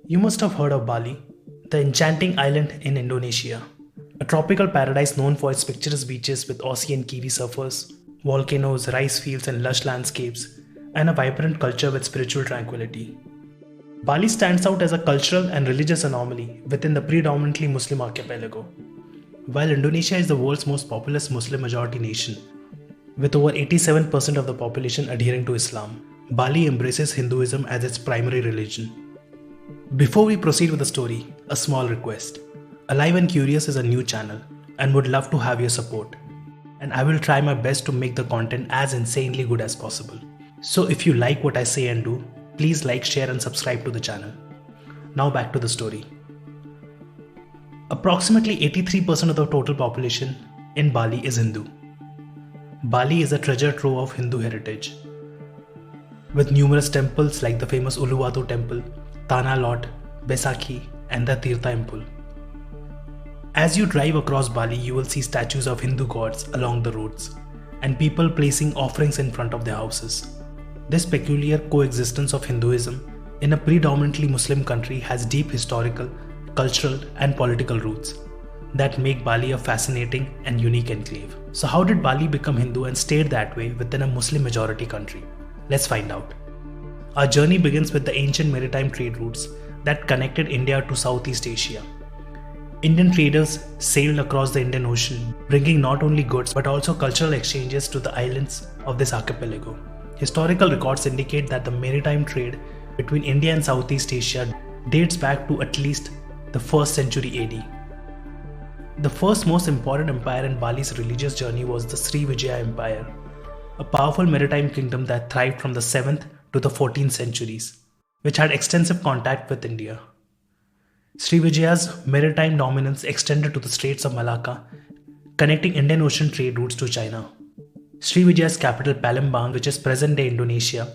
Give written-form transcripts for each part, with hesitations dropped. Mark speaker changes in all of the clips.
Speaker 1: You must have heard of Bali, the enchanting island in Indonesia. A tropical paradise known for its picturesque beaches with Aussie and Kiwi surfers, volcanoes, rice fields, and lush landscapes, and a vibrant culture with spiritual tranquility. Bali stands out as a cultural and religious anomaly within the predominantly Muslim archipelago. While Indonesia is the world's most populous Muslim majority nation, with over 87% of the population adhering to Islam, Bali embraces Hinduism as its primary religion. Before we proceed with the story, a small request. Alive and Curious is a new channel and would love to have your support. And I will try my best to make the content as insanely good as possible. So if you like what I say and do, please like, share and subscribe to the channel. Now back to the story. Approximately 83% of the total population in Bali is Hindu. Bali is a treasure trove of Hindu heritage, with numerous temples like the famous Uluwatu temple, Tanah Lot, Besakhi and the Tirta Empul. As you drive across Bali, you will see statues of Hindu gods along the roads and people placing offerings in front of their houses. This peculiar coexistence of Hinduism in a predominantly Muslim country has deep historical, cultural and political roots that make Bali a fascinating and unique enclave. So how did Bali become Hindu and stayed that way within a Muslim majority country? Let's find out. Our journey begins with the ancient maritime trade routes that connected India to Southeast Asia. Indian traders sailed across the Indian Ocean, bringing not only goods but also cultural exchanges to the islands of this archipelago. Historical records indicate that the maritime trade between India and Southeast Asia dates back to at least the 1st century AD. The first most important empire in Bali's religious journey was the Srivijaya Empire, a powerful maritime kingdom that thrived from the 7th to the 14th centuries, which had extensive contact with India. Srivijaya's maritime dominance extended to the Straits of Malacca, connecting Indian Ocean trade routes to China. Srivijaya's capital Palembang, which is present-day Indonesia,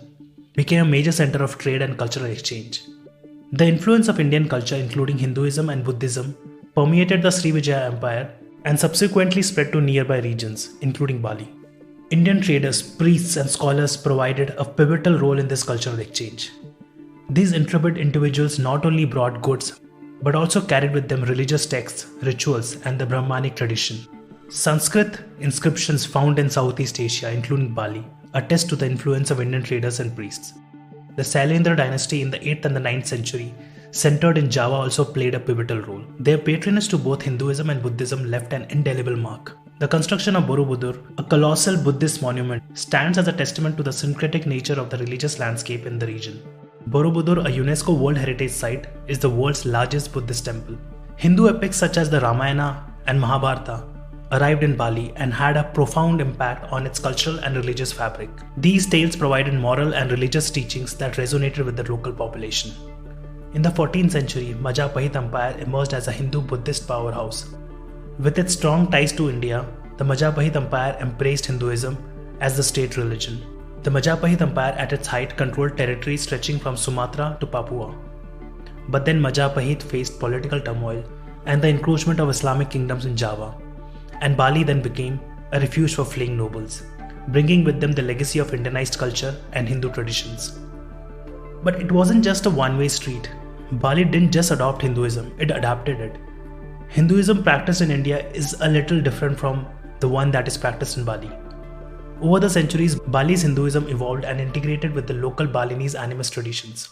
Speaker 1: became a major center of trade and cultural exchange. The influence of Indian culture, including Hinduism and Buddhism, permeated the Srivijaya Empire and subsequently spread to nearby regions, including Bali. Indian traders, priests and scholars provided a pivotal role in this cultural exchange. These intrepid individuals not only brought goods but also carried with them religious texts, rituals and the Brahmanic tradition. Sanskrit inscriptions found in Southeast Asia, including Bali, attest to the influence of Indian traders and priests. The Sailendra dynasty in the 8th and the 9th century, centered in Java, also played a pivotal role. Their patronage to both Hinduism and Buddhism left an indelible mark. The construction of Borobudur, a colossal Buddhist monument, stands as a testament to the syncretic nature of the religious landscape in the region. Borobudur, a UNESCO World Heritage Site, is the world's largest Buddhist temple. Hindu epics such as the Ramayana and Mahabharata arrived in Bali and had a profound impact on its cultural and religious fabric. These tales provided moral and religious teachings that resonated with the local population. In the 14th century, Majapahit Empire emerged as a Hindu-Buddhist powerhouse. With its strong ties to India, the Majapahit Empire embraced Hinduism as the state religion. The Majapahit Empire at its height controlled territories stretching from Sumatra to Papua. But then Majapahit faced political turmoil and the encroachment of Islamic kingdoms in Java, and Bali then became a refuge for fleeing nobles, bringing with them the legacy of Indianized culture and Hindu traditions. But it wasn't just a one-way street. Bali didn't just adopt Hinduism, it adapted it. Hinduism practiced in India is a little different from the one that is practiced in Bali. Over the centuries, Bali's Hinduism evolved and integrated with the local Balinese animist traditions,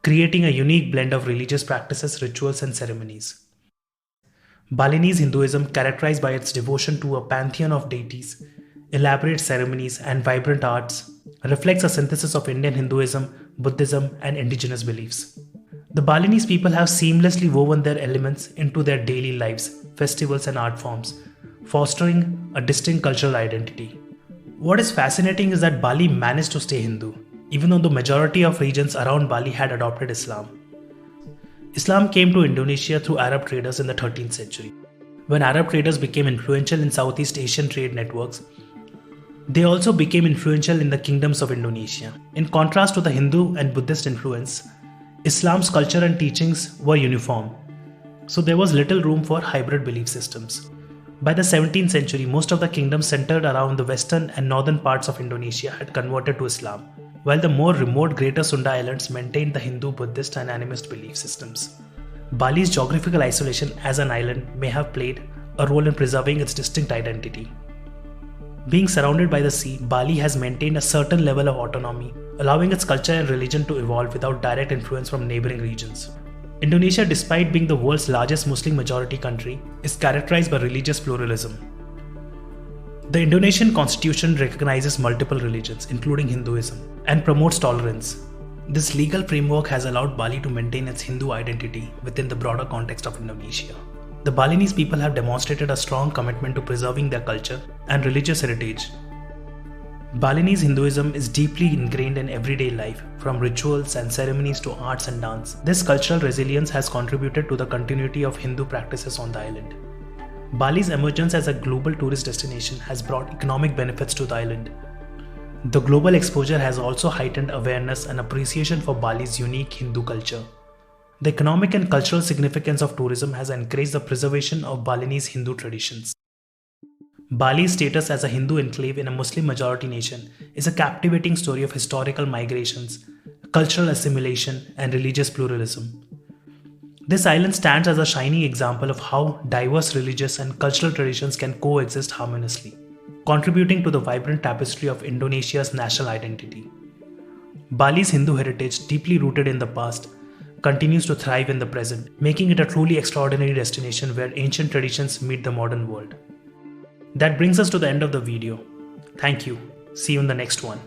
Speaker 1: creating a unique blend of religious practices, rituals, and ceremonies. Balinese Hinduism, characterized by its devotion to a pantheon of deities, elaborate ceremonies, and vibrant arts, reflects a synthesis of Indian Hinduism, Buddhism, and indigenous beliefs. The Balinese people have seamlessly woven their elements into their daily lives, festivals, and art forms, fostering a distinct cultural identity. What is fascinating is that Bali managed to stay Hindu, even though the majority of regions around Bali had adopted Islam. Islam came to Indonesia through Arab traders in the 13th century. When Arab traders became influential in Southeast Asian trade networks, they also became influential in the kingdoms of Indonesia. In contrast to the Hindu and Buddhist influence, Islam's culture and teachings were uniform, so there was little room for hybrid belief systems. By the 17th century, most of the kingdoms centered around the western and northern parts of Indonesia had converted to Islam, while the more remote Greater Sunda Islands maintain the Hindu, Buddhist, and animist belief systems. Bali's geographical isolation as an island may have played a role in preserving its distinct identity. Being surrounded by the sea, Bali has maintained a certain level of autonomy, allowing its culture and religion to evolve without direct influence from neighboring regions. Indonesia, despite being the world's largest Muslim majority country, is characterized by religious pluralism. The Indonesian constitution recognizes multiple religions, including Hinduism, and promotes tolerance. This legal framework has allowed Bali to maintain its Hindu identity within the broader context of Indonesia. The Balinese people have demonstrated a strong commitment to preserving their culture and religious heritage. Balinese Hinduism is deeply ingrained in everyday life, from rituals and ceremonies to arts and dance. This cultural resilience has contributed to the continuity of Hindu practices on the island. Bali's emergence as a global tourist destination has brought economic benefits to the island. The global exposure has also heightened awareness and appreciation for Bali's unique Hindu culture. The economic and cultural significance of tourism has encouraged the preservation of Balinese Hindu traditions. Bali's status as a Hindu enclave in a Muslim majority nation is a captivating story of historical migrations, cultural assimilation, and religious pluralism. This island stands as a shining example of how diverse religious and cultural traditions can coexist harmoniously, contributing to the vibrant tapestry of Indonesia's national identity. Bali's Hindu heritage, deeply rooted in the past, continues to thrive in the present, making it a truly extraordinary destination where ancient traditions meet the modern world. That brings us to the end of the video. Thank you. See you in the next one.